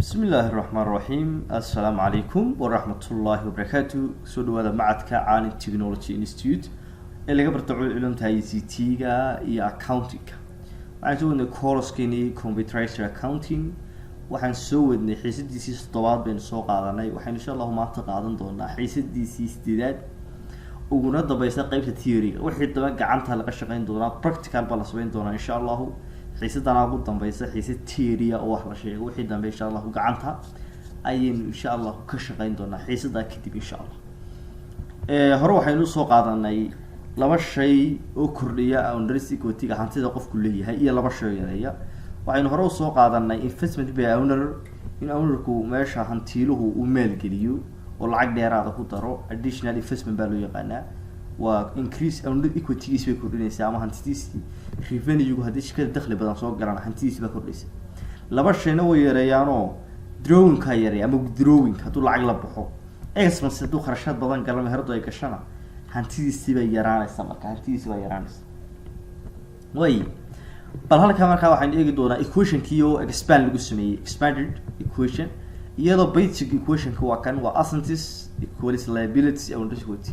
بسم الله الرحمن الرحيم السلام عليكم ورحمة الله وبركاته سودو هذا معدك عن التكنولوجي انستيتيوت اللي قبل تعود علوم تاي سي تيغا يا اكاونتينج waxaan soo course-keeni computer accounting waxaan soo wadnay xiisadiisii 7 baan soo qaadanay waxaan insha Allah maanta qaadan doonaa xiisadiisii 8 uguna dambaysa qaybta theory wixii daba gacanta laga shaqeyn doonaa practical baa la sameyn doonaa insha Allah xiisadana ugu dambaysa xiisad theory oo wax la sheego wixii dambe insha Allah gacanta ayaynu insha Allah ka shaqeyn doonaa xiisada kadib insha Allah hore waxaynu soo qaadanay laba shay oo kordhiya owners equity-ga hantida qofku leeyahay iyo laba shay yareeya waxaynu hore u soo qaadanay investment by owner in ownerku meesha hantiiluhu uu maalgeliyo oo lacag dheeraad ah ku daro additional investment baa loo yaqaanaa waa increase owner equity-giisa bay kordhinaysaa ama hantidiisa revenue-gu haddii shirkada dakhli badan soo galaan hantidiisa baa kordhaysa laba shayna way yareeyaanoo drawing-ka yareeya ama withdrawing hadduu lacag la baxo expense hadduu kharashaad badan galo meheradu ay gashana hantidiisi bay yaraanaysaa marka hantidiisi bay yaraanaysaa way bal halka marka waxaan eegi doonaa equation-kii oo expand lagu sameeyay expanded equation iyadoo basic equation-ka waa kan waa assets equals liabilities and equity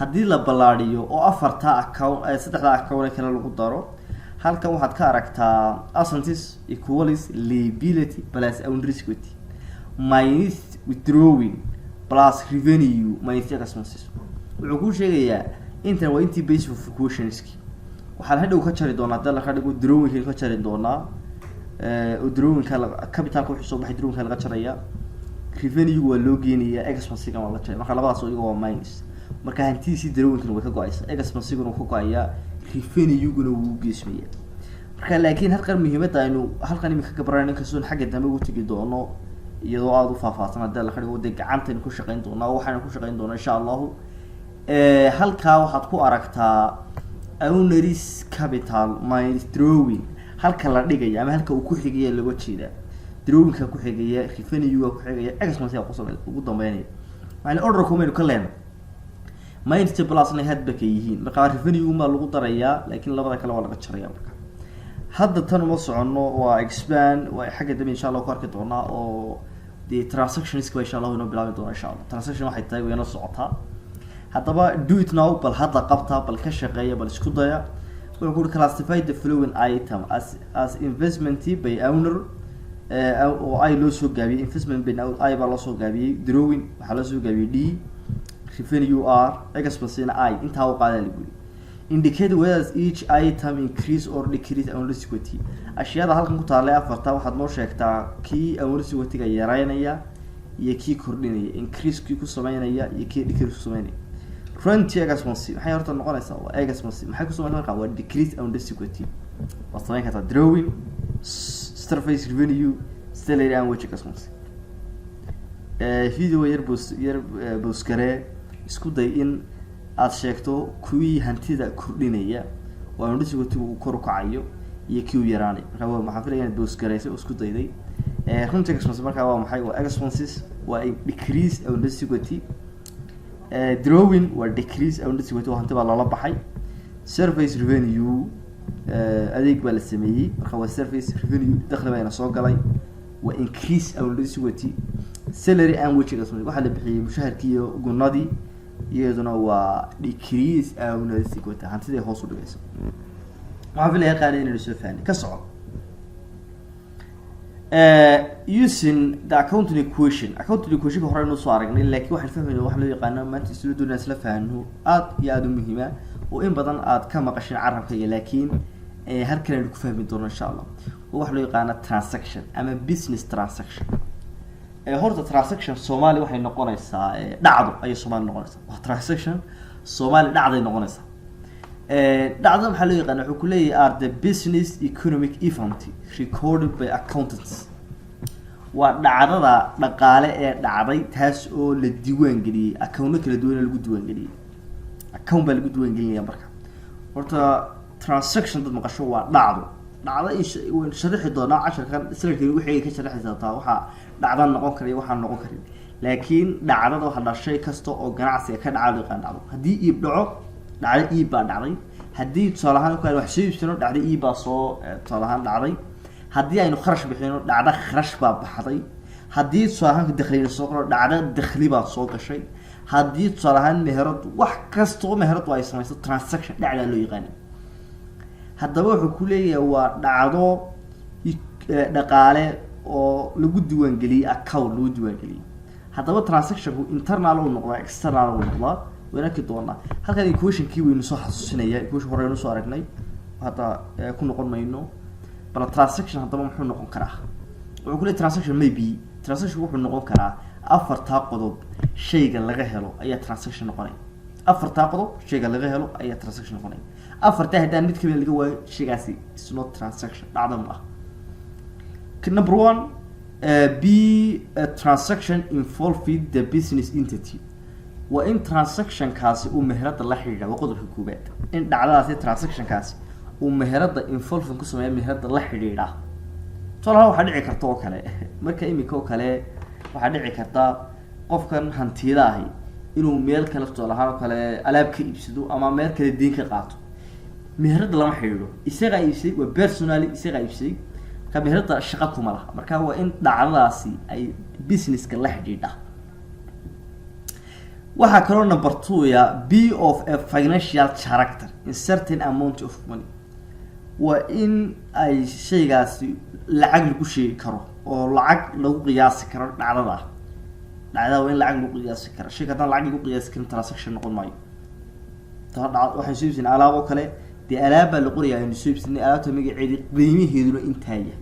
haddii la balaariyo oo afarta account saddexda account kale lagu daro halkan waxaad ka aragtaa assets equals liability plus and equity minus withdrawing plus revenue minus expenses wuxuu ku sheegayaa inta waa intii base of equationski waxaan hadhow ka jari doonaa dal ka dhigo drawing ka jari doonaa drawing ka capital ku soo baxay drawing ka laga jaraya revenue waa loo geenayaa expense-ga waa la jaray marka labadaas oo iyaga waa minus marka hantiisi drawing-kana way ka go'aysaa expense-guna uu ka go'ayaa revenue-guna wuu geesmaya marka laakiin halkan muhiimadda aynu halkan imika ka baranayno kasoo xagga dambe ugu tagi doono iyadoo aad u faahfaahsan dal ka dhigo gacanta ku shaqeyn doonaa waxaan ku shaqeyn doonaa insha Allah halka waxaad ku aragtaa owners capital minus drawing halka la dhigay ama halka uu ku xigay laga jeeda drawing-ka ku xigay revenue ku xigay expense ku soo ugu dambeynay macna order ku meenu ka leen minus plus na hadba ka yihiin marka revenue ma lagu darayaa laakiin labada kale waa laga jaraya marka hadda tan uma socono waa expand waa xagga dambe insha Allah ku arki doonaa oo the transactions ka insha Allah inoo bilaabi doona insha Allah transaction waxay tahay weena socotaa haddaba do it now bal hadda qabta bal ka shaqeeya bal isku daya wuxuu ku classify the following item as investment by owner oo ay loo soo gaabiyay investment by ay baa loo soo gaabiyay drawing waxa loo soo gaabiyay d revenue r expense I inta uu qaaday lagu indicate whether each item increase or decrease owner equity ashiyada halkan ku taallay afarta waxaad noo sheegtaa kii owner equity-ga yareynaya iyo kii kordhinaya increase-kii ku sameynaya iyo kii decrease ku sameynaya front expense maxay horta noqonaysaa waa expense maxay ku sameeyay marka waa decrease and equity waa sameyn kartaa drawing surface revenue salary and wage expense video yar bus kare isku day in aad sheegto kuwii hantida kordhinaya waa and equity uu kor u kacayo iyo kii yaraanay marka waa maxaa filayaa in bus kare isku dayday front expense marka waa maxay waa expenses waa decrease and equity drawing waa decrease and equity hanti baa lala baxay service revenue adeeg baa la sameeyay marka waa service revenue dakhli bayna soo galay waa increase and equity salary and wage expense waxa la bixiyay mushaharkii iyo gunadii iyaduna waa decrease and equity hantida hoos u dhigaysa waxa filayaa qaar inay soo fahmeen ka soco using the accounting equation hore inuu soo aragnay laakiin waxaan fahmaynaa wax loo yaqaan maanta isla doonaa isla fahanno aad iyo aad u muhiim ah oo in badan aad ka maqashin carabka laakiin halkan aynu ku fahmi doono insha Allah wax loo yaqaan transaction ama business transaction horta transaction Soomaali waxay noqonaysaa dhacdo ay Soomaali noqonaysaa waa transaction Soomaali dhacday noqonaysaa dhacdo maxaa loo yaqaan wuxuu ku leeyahay are the business economic event recorded by accountants waa dhacdada dhaqaale ee dhacday taas oo la diiwaan geliyay account kala duwan lagu diiwaan geliyay account baa lagu diiwaan geliyay marka horta transaction dad maqasho waa dhacdo in sharixi doona 10 kan isla wixii ka sharixaysa taa waxa dhacdan noqon kariyo waxa noqon kariyo laakiin dhacdada waxa dhashay kasto oo ganacsiga ka dhacay dhacdo hadii iib dhaco dhacay iib baa dhacday hadii tusaalahaan ku wax soo iibsano dhacday iib baa soo tusaalahaan dhacday haddii aynu kharash bixino dhacda kharash baa baxday haddii tusaalahaan dakhliga soo galo dhacdo dakhli baa soo gashay haddii tusaalahaan meherad wax kastoo meherad ay samayso transaction dhacda loo yaqaan haddaba wuxuu ku leeyahay waa dhacdo dhaqaale oo lagu diiwaan geliyay account lagu diiwaan geliyay haddaba transactionku internal uu noqdaa external uu noqdaa wanaagii doona halkan equation-kii waynu soo xasuusinaya equation hore aynu soo aragnay hadda ku noqon mayno bal transaction haddaba muxuu noqon karaa wuxuu ku leeyahay transaction maybe transaction wuxuu noqon karaa afarta qodob shayga laga helo ayaa transaction noqonay afarta qodob shayga laga helo ayaa transaction noqonay afarta hadaan mid kamid laga waayo shaygaasi is not transaction dhacdo ma number 1 be a transaction involving the business entity wa in transaction kaasi uu meherada la xiriira waa qodobka koobaad in dhacdadaasi transaction kaasi uu meherada involving ku sameeyo meherada la xiriira talaha waxa dhici karta oo kale marka imika oo kale waxa dhici karta qofkan hantida ahi inuu meel kale talaha oo kale alaab ka iibsado ama meel kale deyn ka qaato meherada lama xiriiro isaga iibsay waa personally isaga iibsay ka meherada shaqo kuma laha marka waa in dhacdadaasi ay business-ka la xiriira waxa kale number 2 ya be of a financial character in certain amount of money wa in ay shaygaasi lacag lagu sheegi karo oo lacag lagu qiyaasi karo dhacdada waa in lacag lagu qiyaasi karo shaygadan lacag lagu qiyaasi karo transaction noqon maayo waxay soo iibsan alaab oo kale dee alaab la qoriyaa in soo iibsan alaabta magaceeda qiimihiidu inta yahay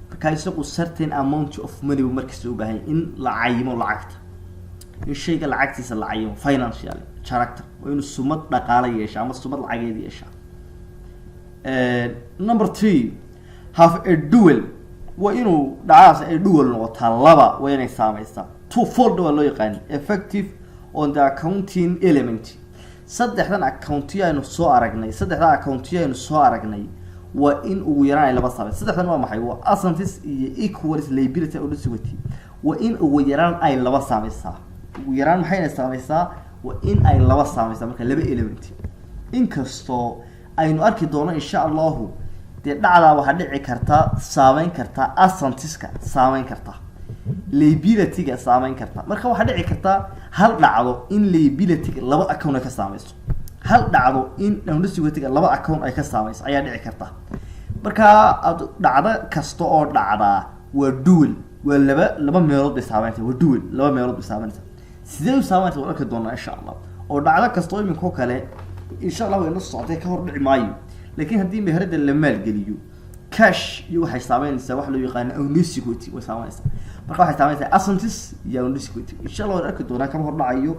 marka isagu certain amount of money markii soo baahan in la cayimo lacagta in shayga lacagtiisa la cayimo financial character oo inuu sumad dhaqaale yeesho ama sumad lacageed yeesho number 3 have a dual wa inuu dhacaas ay dual noqotaa laba waa inay saameeysaa twofold waa loo yaqaan effective on the accounting element saddexdan accountiyaynu soo aragnay waa in ugu yaraan ay laba saameeyso saddexdan waa maxay waa assets iyo equals liability oo diswati waa in ugu yaraan ay laba saameysaa ugu yaraan maxay saameysaa waa in ay laba saameysaa marka laba element inkastoo aynu arki doono insha Allah dee dhacda waxa dhici karta saameyn karta assets-ka saameyn karta liability-ga saameyn karta marka waxa dhici karta hal dhacdo in liability-ga laba account ka saameyso hal dhacdo in diswati-ga laba account ay ka saameyso ayaa dhici karta marka dhacdo kasta oo dhacda waa dual waa laba meelood bay saameynta waa dual laba meelood bay saameynta sidee u saameynta waa ka doonaa insha Allah oo dhacdo kasta oo iminka kale insha Allah way la socotay ka hor dhici maayo laakiin hadii meherada la maal geliyo cash iyo waxay saameynaysaa wax loo yaqaan unisquity way saameynaysaa marka waxay saameynaysaa assets iyo unisquity insha Allah way arki doonaa ka hor dhacayo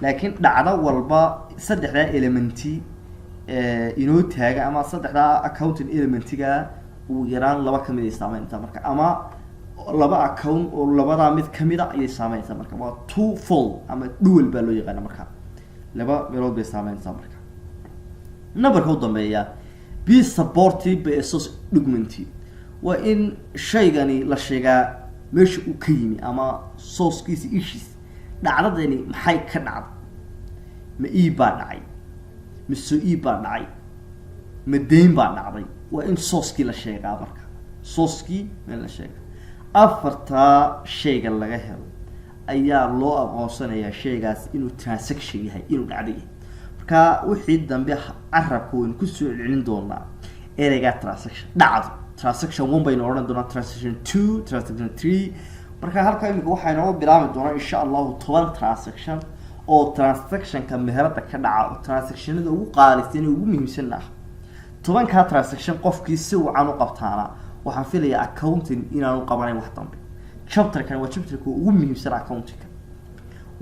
laakiin dhacdo walba saddexda elementi inoo taaga ama saddexda accounting elementiga uu yaraan laba kamid ah saameynta marka ama laba account oo labada mid kamid ah ay saameynta marka waa twofold ama dual baa loo yaqaan marka laba meelood bay saameynta marka numberka u dambeeya be supported by a source document waa in shaygani la sheegaa meesha uu ka yimi ama source-kiisa issues dhacdadani maxay ka dhacday ma baa dhacay mise baa dhacay ma deyn baa dhacday waa in source-kii la sheegaa marka source-kii meel la sheegaa afarta shayga laga helo ayaa loo aqoonsanayaa shaygaas inuu transaction yahay inuu dhacday marka wixii dambe carabka weyn ku soo celin doonaa ereyga transaction dhacdo transaction 1 baynu oran doonaa transaction 2 transaction 3 marka halka imika waxay noo bilaabi doonaa insha Allah 10 transaction oo transaction-ka meherada ka dhaca oo transaction-ada ugu qaalisan ugu muhiimsan ah 10 ka transaction qofkii si wacan u qabtaana waxaan filayaa accounting inaanu qabanayn wax dambe chapter-kan waa chapter-ka ugu muhiimsan accounting-ka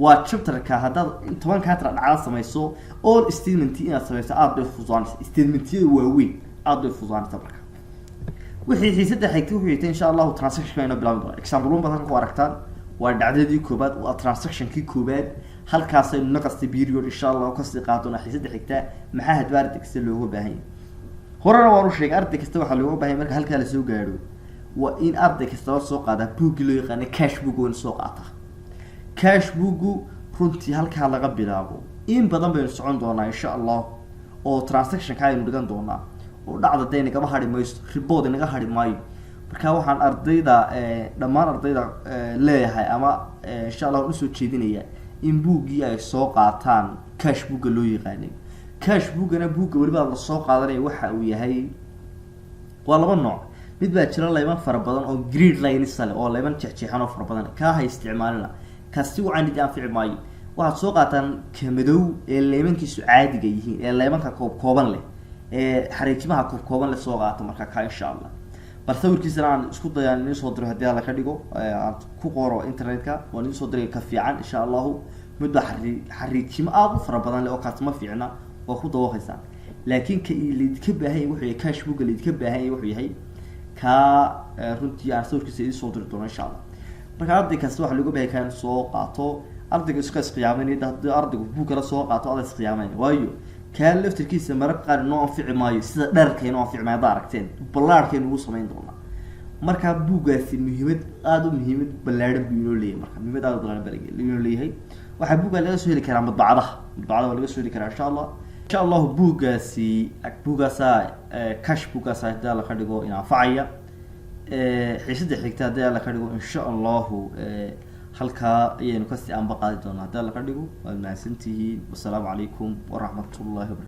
waa chapter-ka haddaad 10 ka dhacda samayso all statement inaad samayso aad bay fududaanaysaa statement-yada waaweyn aad bay fududaanaysaa marka wixii xiisada xigta wixii insha Allah transaction-ka bilaabi doona example badan ku aragtaan waa dhacdadii koobaad waa transaction-kii koobaad halkaas ay naqasti period insha Allah ka sii qaadona xiisada xigta maxaa hadbaar degsi looga baahan yahay horena waan u sheegay arday kasta waxa looga baahan marka halka la soo gaaro waa in arday kasta soo qaada book loo yaqaan cash book oo soo qaata cash book runtii halka laga bilaabo in badan bay socon doonaa insha Allah oo transaction ka aynu dhigan doonaa oo dhacda deyn naga hadhi maysto report naga hadhi maayo marka waxaan ardayda dhammaan ardayda leeyahay ama insha allah usoo jeedinaya in buuggii ay soo qaataan cash bookga loo yaqaanay. cash bookgana buugga weliba la soo qaadanaya waxa uu yahay waa laba nooc. mid baa jira layman fara badan oo grid lines leh oo layman jeexjeexan oo fara badan ka hay isticmaalina kasi u aan anfici maayo. waxaad soo qaataan kamadow ee laymankiisu caadiga yihiin ee laymanka kooban leh ee xariijimaha kooban leh soo qaata marka ka insha allah. bal sawirkiisana aan isku dayaan inuu soo diro hadii la ka dhigo aan ku qoro internetka waan inuu soo diray ka fiican insha allah. mid xariijimo aad u fara badan leh oo kaasma fiicna oo ku dawaqaysan laakiin ka ilid ka baahay wuxuu yahay cash book ilid ka baahay wuxuu yahay ka runtii aan sawirkiisa idin soo diri doono insha allah. marka arday kasta waxa lagu baahay kan soo qaato ardayga isku qiyaamaynay hadii ardaygu buug kala soo qaato aad is qiyaamaynay waayo kaan laftirkiisa maraq qaar noo anfici maayo sida dharkeen oo anfici maada aragteen ballaarkeen ugu sameyn doona. marka buugaasi muhiimad aad u muhiimad ballaaran buu inoo leeyahay. marka muhiimad aad u ballaaran buu inoo leeyahay. waxa buuga laga soo heli karaa madbacadaha waa laga soo heli karaa insha allah buugaasa cash buugaasa hadii la ka dhigo in anfacaya xiisada xigta hadii la ka dhigo insha allah halka ayaynu kasi aan baqaadi doonaa hadii la ka dhigo. waa mahadsantihiin. wassalaamu calaykum waraxmatullaahi wabarakatuh.